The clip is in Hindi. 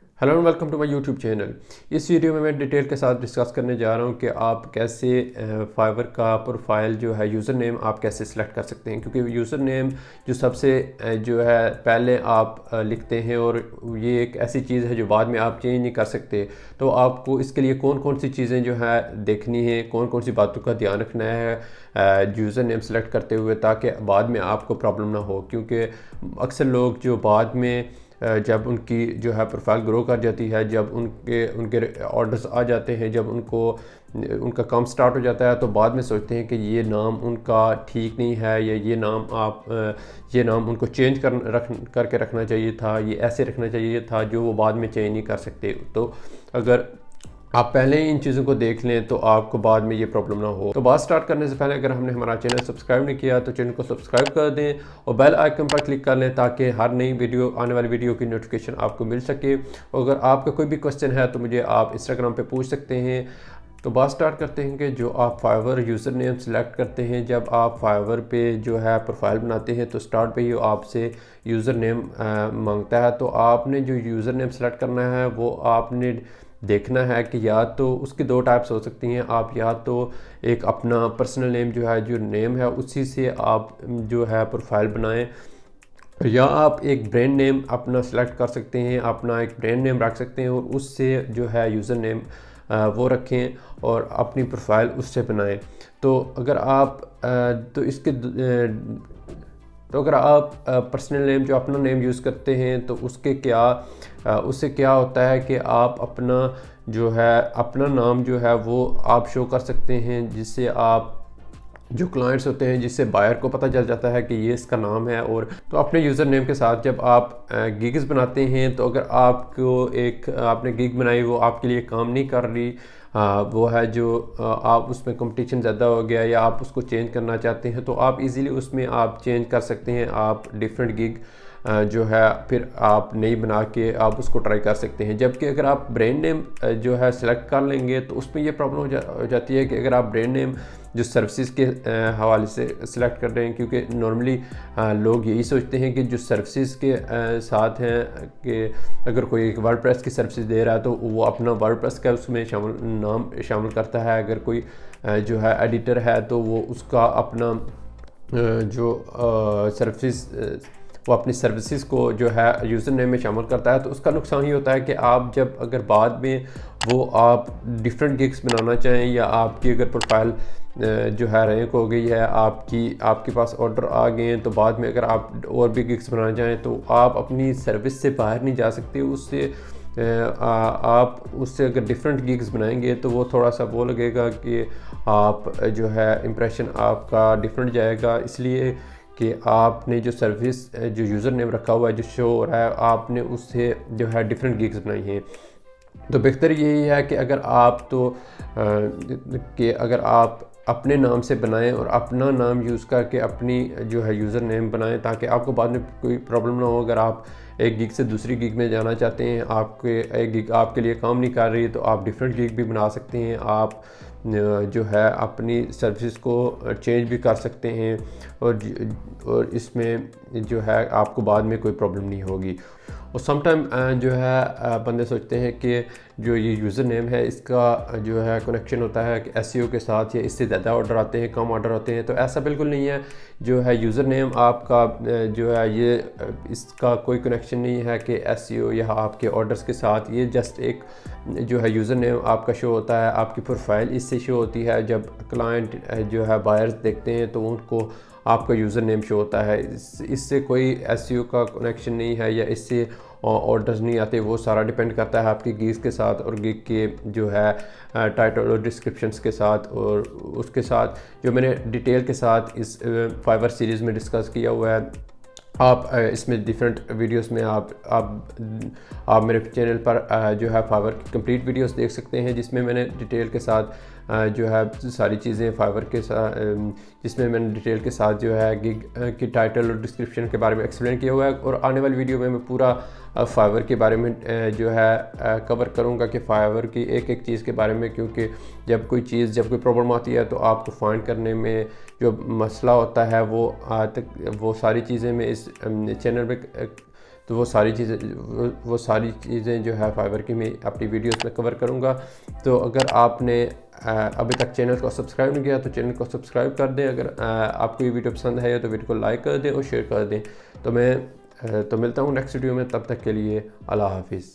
Hello and welcome to my YouTube channel. इस वीडियो में मैं डिटेल के साथ डिस्कस करने जा रहा हूं कि आप कैसे फाइवर का प्रोफाइल जो है यूज़र नेम आप कैसे सिलेक्ट कर सकते हैं, क्योंकि यूज़र नेम जो सबसे जो है पहले आप लिखते हैं और ये एक ऐसी चीज़ है जो बाद में आप चेंज नहीं कर सकते। तो आपको इसके लिए कौन कौन सी चीज़ें जो है देखनी है, कौन कौन सी बातों का ध्यान रखना है यूज़र नेम सेलेक्ट करते हुए, ताकि बाद में आपको प्रॉब्लम ना हो। क्योंकि अक्सर लोग जो बाद में जब उनकी जो है प्रोफाइल ग्रो कर जाती है, जब उनके उनके ऑर्डर्स आ जाते हैं, जब उनका काम स्टार्ट हो जाता है, तो बाद में सोचते हैं कि ये नाम उनका ठीक नहीं है, या ये नाम उनको चेंज करके रखना चाहिए था, ये ऐसे रखना चाहिए था, जो वो बाद में चेंज नहीं कर सकते। तो अगर आप पहले ही इन चीज़ों को देख लें तो आपको बाद में ये प्रॉब्लम ना हो। तो बात स्टार्ट करने से पहले अगर हमने हमारा चैनल सब्सक्राइब नहीं किया तो चैनल को सब्सक्राइब कर दें और बेल आइकन पर क्लिक कर लें, ताकि हर नई वीडियो आने वाली वीडियो की नोटिफिकेशन आपको मिल सके। और अगर आपका कोई भी क्वेश्चन है तो मुझे आप इंस्टाग्राम पे पूछ सकते हैं। तो बात स्टार्ट करते हैं कि जो आप फाइवर यूज़र नेम सेलेक्ट करते हैं, जब आप फाइवर पे जो है प्रोफाइल बनाते हैं तो स्टार्ट पे ही आपसे यूज़र नेम मांगता है। तो आपने जो यूज़र नेम सेलेक्ट करना है वो आपने देखना है कि या तो उसकी दो टाइप्स हो सकती हैं। आप या तो एक अपना पर्सनल नेम जो है, जो नेम है, उसी से आप जो है प्रोफाइल बनाएं, या आप एक ब्रांड नेम अपना सेलेक्ट कर सकते हैं, अपना एक ब्रांड नेम रख सकते हैं और उससे जो है यूज़र नेम वो रखें और अपनी प्रोफाइल उससे बनाएं। तो अगर आप तो अगर आप पर्सनल नेम जो अपना नेम यूज़ करते हैं तो उससे क्या होता है कि आप अपना नाम जो है वो आप शो कर सकते हैं, जिससे आप जो क्लाइंट्स होते हैं, जिससे बायर को पता चल जाता है कि ये इसका नाम है। और तो अपने यूज़र नेम के साथ जब आप गिग्स बनाते हैं, तो अगर आपने गिग बनाई वो आपके लिए काम नहीं कर रही, वो है जो आप उसमें कंपटीशन ज़्यादा हो गया या आप उसको चेंज करना चाहते हैं, तो आप इजीली उसमें आप चेंज कर सकते हैं। आप डिफरेंट गिग जो है फिर आप नई बना के आप उसको ट्राई कर सकते हैं। जबकि अगर आप ब्रांड नेम जो है सेलेक्ट कर लेंगे तो उसमें ये प्रॉब्लम हो जाती है कि अगर आप ब्रांड नेम जो सर्विसेज के हवाले से सिलेक्ट कर रहे हैं, क्योंकि नॉर्मली लोग यही सोचते हैं कि जो सर्विसेज के साथ हैं, कि अगर कोई एक वर्डप्रेस की सर्विस दे रहा है तो वो अपना वर्डप्रेस का उसमें नाम शामिल करता है। अगर कोई जो है एडिटर है तो वो उसका अपना जो सर्विस वो अपनी सर्विसेज को जो है यूज़र नेम में शामिल करता है। तो उसका नुकसान ये होता है कि आप अगर बाद में आप डिफरेंट गिग्स बनाना चाहें, या आपकी अगर प्रोफाइल जो है रैंक हो गई है, आपके पास ऑर्डर आ गए हैं, तो बाद में अगर आप और भी गिग्स बनाना चाहें तो आप अपनी सर्विस से बाहर नहीं जा सकते। आप उससे अगर डिफरेंट गिग्स बनाएंगे तो वो थोड़ा सा वो लगेगा कि आप जो है इम्प्रेशन आपका डिफरेंट जाएगा। इसलिए कि आपने जो सर्विस जो यूज़र नेम रखा हुआ है, जो शो हो रहा है, आपने उससे जो है डिफरेंट गिग्स बनाई हैं। तो बेहतर यही है कि अगर आप अपने नाम से बनाएं और अपना नाम यूज़ करके अपनी जो है यूज़र नेम बनाएं, ताकि आपको बाद में कोई प्रॉब्लम ना हो। अगर आप एक गिग से दूसरी गिग में जाना चाहते हैं, एक गिग आपके लिए काम नहीं कर रही, तो आप डिफरेंट गिग भी बना सकते हैं। आप जो है अपनी सर्विसेज को चेंज भी कर सकते हैं और इसमें जो है आपको बाद में कोई प्रॉब्लम नहीं होगी। और समटाइम जो है बंदे सोचते हैं कि जो ये यूज़र नेम है इसका जो है कनेक्शन होता है कि एसईओ के साथ, या इससे ज़्यादा ऑर्डर आते हैं, कम ऑर्डर होते हैं। तो ऐसा बिल्कुल नहीं है। जो है यूज़र नेम आपका जो है ये इसका कोई कनेक्शन नहीं है कि एसईओ या आपके ऑर्डर्स के साथ। ये जस्ट एक जो है यूज़र नेम आपका शो होता है, आपकी प्रोफाइल इससे शो होती है। जब क्लाइंट जो है बायर्स देखते हैं तो उनको आपका यूज़र नेम शो होता है। इससे कोई एसईओ का कनेक्शन नहीं है, या इससे ऑर्डर्स नहीं आते। वो सारा डिपेंड करता है आपकी गिग्स के साथ और गिग के जो है टाइटल और डिस्क्रिप्शंस के साथ, और उसके साथ जो मैंने डिटेल के साथ इस फाइवर सीरीज़ में डिस्कस किया हुआ है। आप इसमें डिफरेंट वीडियोस में आप मेरे चैनल पर जो है फाइवर की कंप्लीट वीडियोस देख सकते हैं, जिसमें मैंने डिटेल के साथ जो है सारी चीज़ें फाइवर के साथ, जिसमें मैंने डिटेल के साथ जो है गिग की टाइटल और डिस्क्रिप्शन के बारे में एक्सप्लेन किया हुआ है। और आने वाली वीडियो में मैं पूरा फाइवर के बारे में जो है कवर करूँगा कि फाइवर की एक एक चीज़ के बारे में, क्योंकि जब कोई प्रॉब्लम आती है तो आपको फाइंड करने में जो मसला होता है वो सारी चीज़ें मैं इस चैनल में तो वो सारी चीज़ें जो है फाइवर की मैं अपनी वीडियोस में कवर करूँगा। तो अगर आपने अभी तक चैनल को सब्सक्राइब नहीं किया तो चैनल को सब्सक्राइब कर दें। अगर आपको ये वीडियो पसंद है तो वीडियो को लाइक कर दें और शेयर कर दें। तो मैं मिलता हूँ नेक्स्ट वीडियो में, तब तक के लिए अल्लाह हाफिज़।